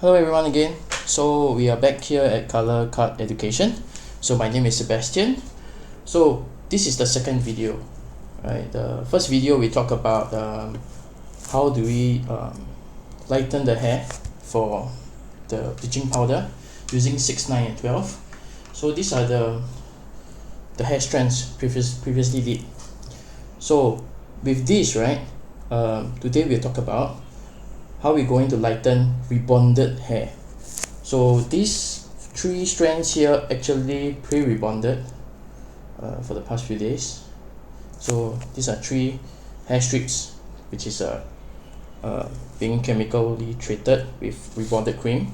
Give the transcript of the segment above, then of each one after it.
Hello everyone again. So we are back here at Color Card Education. So my name is Sebastian. So this is the second video, right? The first video we talk about how do we lighten the hair for the bleaching powder using 6, 9 and 12. So these are the hair strands previously did. So with this, right, today we'll talk about how we're going to lighten rebonded hair. So these 3 strands here actually pre-rebonded for the past few days. So these are 3 hair strips which is being chemically treated with rebonded cream.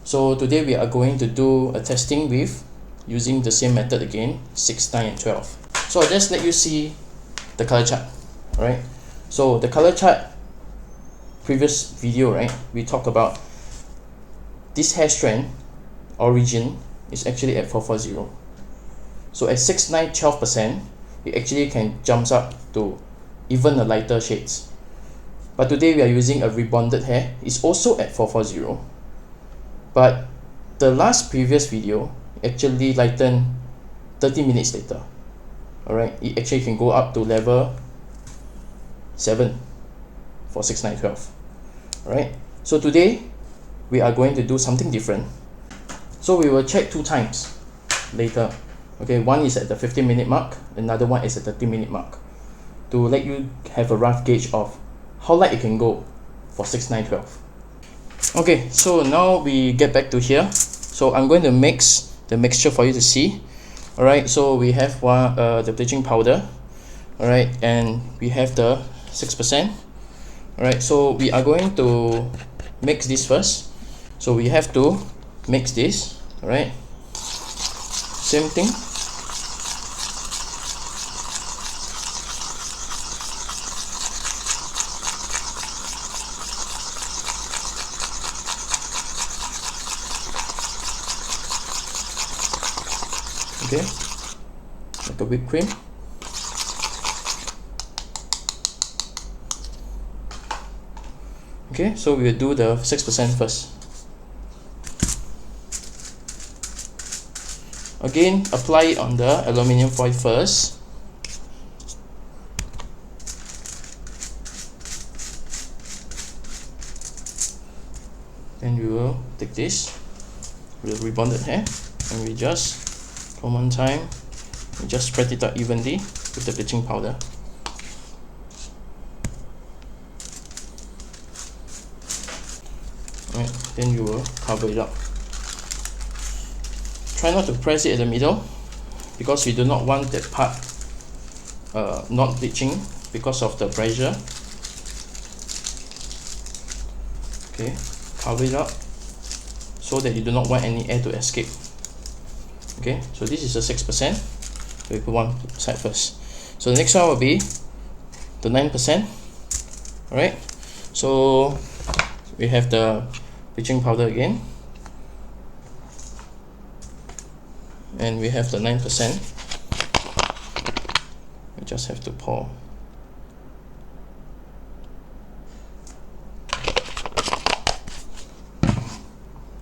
So today we are going to do a testing with using the same method again, 6, 9 and 12. So I'll just let you see the color chart. Alright, so the color chart previous video, right, we talked about this hair strand origin is actually at 440. So at 6, 9, 12%, it actually can jump up to even a lighter shades. But today we are using a rebonded hair, it's also at 440. But the last previous video actually lightened 30 minutes later. Alright, it actually can go up to level 7 for 6, 9, 12. Alright, so today we are going to do something different. So we will check 2 times later. Okay, one is at the 15-minute mark, another one is at the 30-minute mark, to let you have a rough gauge of how light it can go for 6, 9, 12. Okay, so now we get back to here. So I'm going to mix the mixture for you to see. Alright, so we have the bleaching powder, alright, and we have the 6%. Alright, so we are going to mix this first. So we have to mix this, alright, same thing. Okay, like a whipped cream. Okay, so we will do the 6% first. Again, apply it on the aluminium foil first. Then we will take this with rebonded hair and we just from one time we just spread it out evenly with the bleaching powder. Right, then you will cover it up. Try not to press it at the middle because we do not want that part not bleaching because of the pressure. Okay, cover it up so that you do not want any air to escape. Okay, so this is a 6%. We put one side first. So the next one will be the 9%. Alright, so we have the bleaching powder again, and we have the 9%. We just have to pour.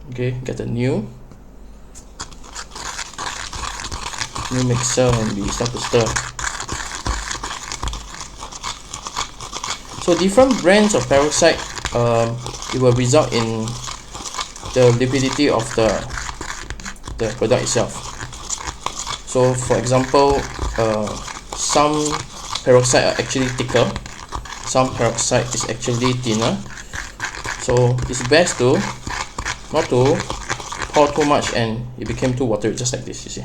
Okay, get a new mixer and we start to stir. So different brands of peroxide, it will result in the liquidity of the product itself. So for example, some peroxide are actually thicker, some peroxide is actually thinner. So it's best to not to pour too much and it became too watery, just like this, you see.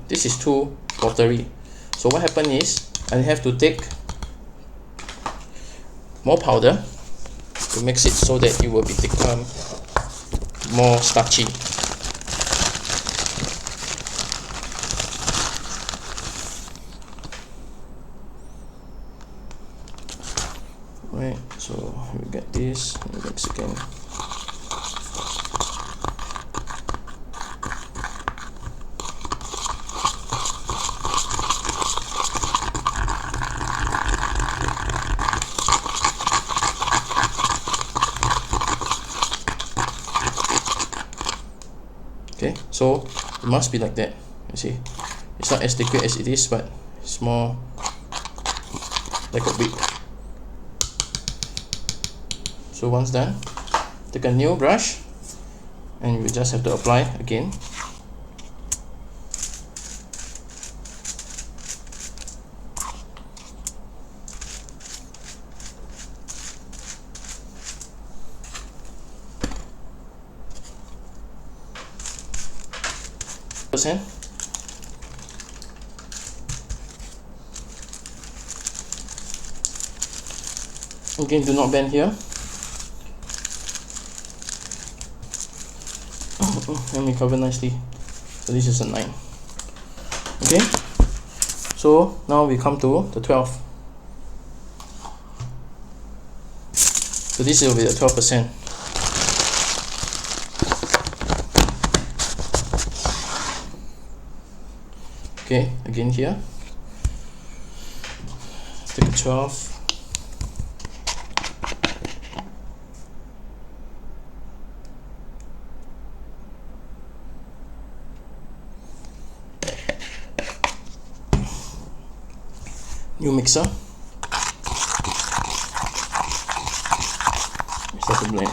This is too watery. So what happened is I have to take more powder to mix it so that it will become more starchy. Right, so we get this, we mix again. Okay, so it must be like that. You see, it's not as liquid as it is, but it's more like a whip. So once done, take a new brush and you just have to apply again. %. Again, do not bend here. Let me cover nicely. So this is a 9. Okay, so now we come to the 12. So this will be the 12%. Okay, again here, take a 12. New mixer. We start to blend.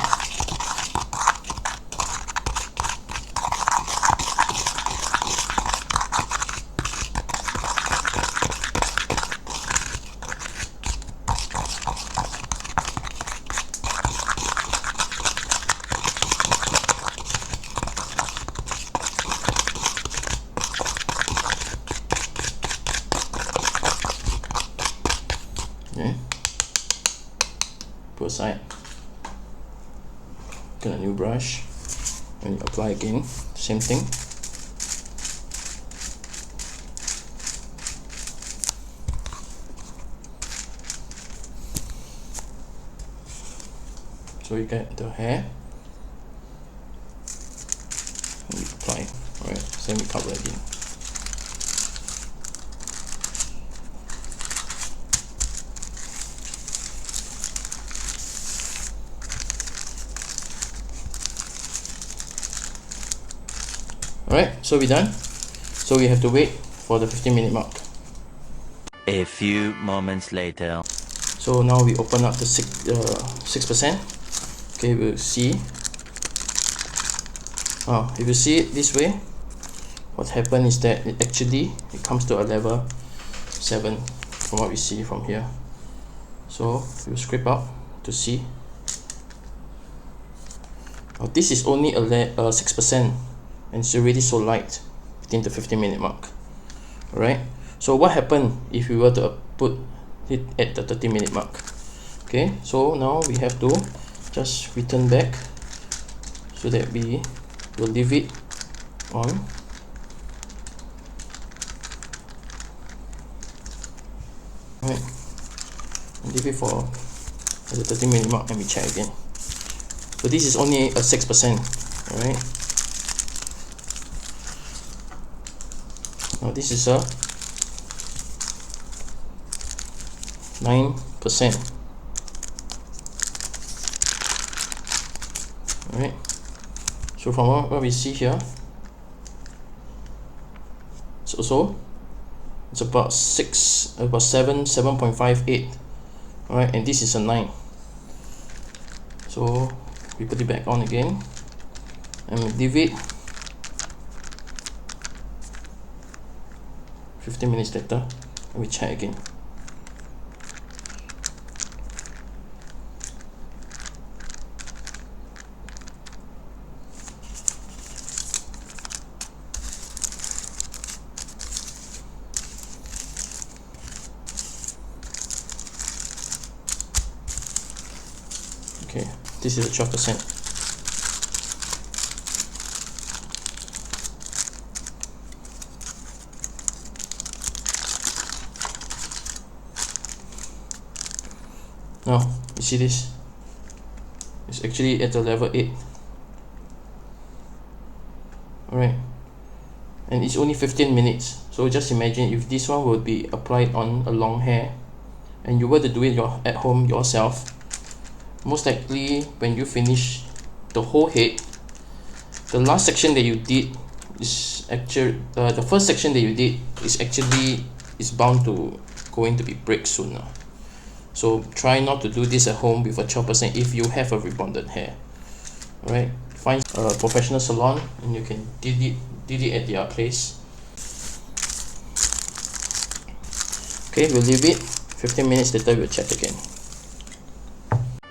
Okay, put aside, get a new brush and you apply again, same thing. So you get the hair and you apply. Alright, same we cover again. Alright, so we're done. So we have to wait for the 15-minute mark. A few moments later. So now we open up the 6%. Okay, we'll see. If you see it this way, what happened is that it comes to a level 7 from what we see from here. So we'll scrape up to see. This is only a 6%. And it's already so light within the 15-minute mark. Alright, so what happened if we were to put it at the 30-minute mark? Okay, so now we have to just return back so that we will leave it on. Alright, leave it for at the 30-minute mark and we check again. So this is only a 6%. Alright, now this is a 9%. Alright, so from what we see here, it's about 7.58. Alright, and this is a 9. So we put it back on again and we leave it 15 minutes later and we check again. Okay, this is a 12%. Now, you see this? It's actually at the level 8. Alright. And it's only 15 minutes. So just imagine if this one would be applied on a long hair and you were to do it at home yourself, most likely when you finish the whole head, the last section that you did is actually the first section that you did is bound to going to be break soon now. So try not to do this at home with a 12% if you have a rebonded hair. Alright, find a professional salon and you can did it at their place. Okay, we'll leave it. 15 minutes later we'll check again.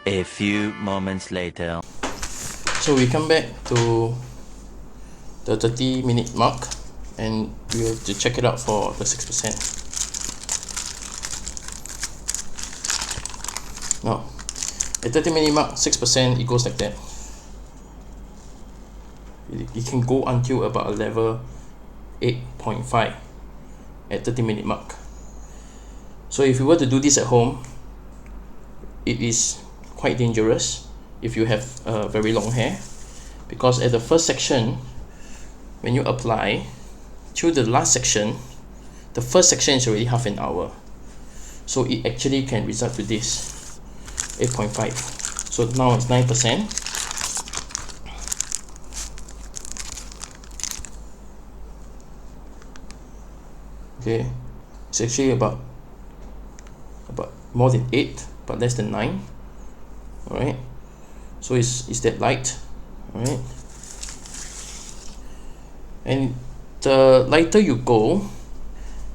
A few moments later. So we come back to the 30-minute mark and we have to check it out for the 6%. Now, at 30-minute mark, 6%, it goes like that. It can go until about a level 8.5 at 30-minute mark. So if you were to do this at home, it is quite dangerous if you have very long hair, because at the first section, when you apply to the last section, the first section is already half an hour, so it actually can result to this 8.5. so now it's 9%. Okay, it's actually about more than 8 but less than 9. Alright, so is that light? Alright, and the lighter you go,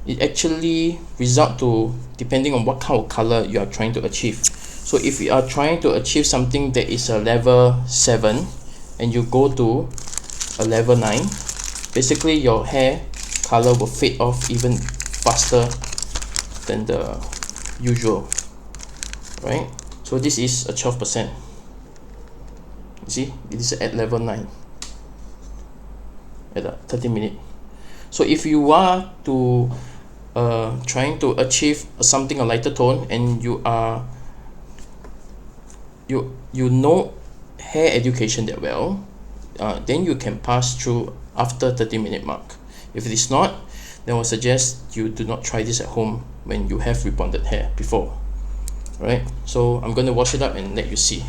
it actually result to, depending on what kind of color you are trying to achieve. So if you are trying to achieve something that is a level 7 and you go to a level 9, basically your hair color will fade off even faster than the usual, right? So this is a 12%. You see, it is at level 9 at a 30-minute. So if you are to trying to achieve something a lighter tone and you know hair education that well, then you can pass through after 30-minute mark. If it is not, then I would suggest you do not try this at home when you have rebonded hair before. Right, so I'm going to wash it up and let you see.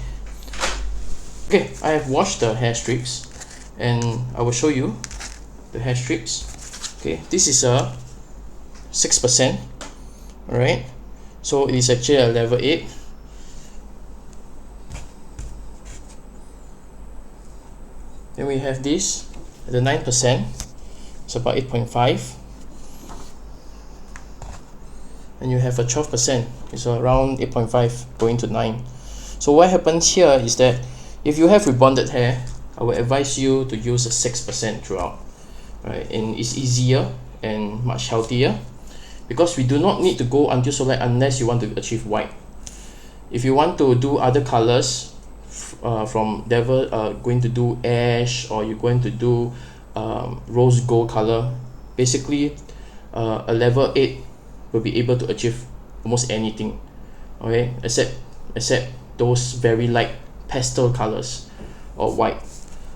Okay, I have washed the hair streaks and I will show you the hair streaks. Okay, this is a 6%. Alright, so it is actually a level 8. Then we have this at the 9%. It's about 8.5. And you have a 12%, it's around 8.5 going to 9. So what happens here is that if you have rebonded hair, I would advise you to use a 6% throughout, right? And it's easier and much healthier because we do not need to go until so light unless you want to achieve white. If you want to do other colors, from level going to do ash, or you're going to do rose gold color, basically a level 8 will be able to achieve almost anything, okay, except those very light pastel colors or white.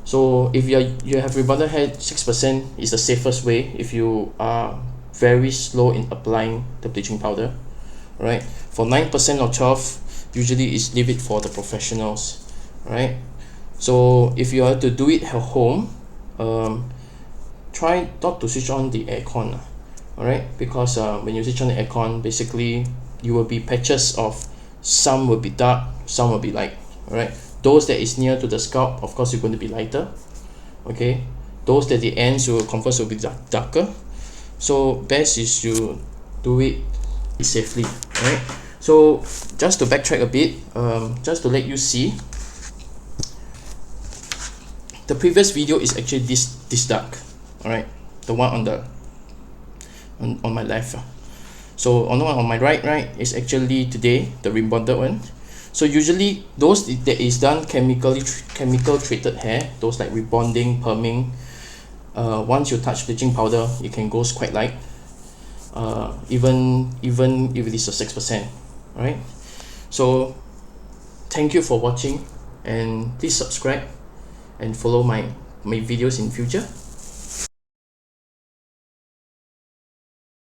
So if you have rebonded hair, 6% is the safest way if you are very slow in applying the bleaching powder. Right, for 9% or 12, usually is leave it for the professionals. Right, so if you are to do it at home, try not to switch on the aircon. Alright, because when you switch on the aircon, basically you will be patches of, some will be dark, some will be light. Alright, those that is near to the scalp, of course you're going to be lighter. Okay, those that the ends will converse will be darker. So best is you do it safely. Alright, so just to backtrack a bit, just to let you see, the previous video is actually this dark. Alright, the one on the on my left. So on the one on my right is actually today the rebonded one. So usually those that is done chemical treated hair, those like rebonding, perming, once you touch bleaching powder, it can go quite light, even if it is a 6%. Alright, so thank you for watching and please subscribe and follow my videos in future.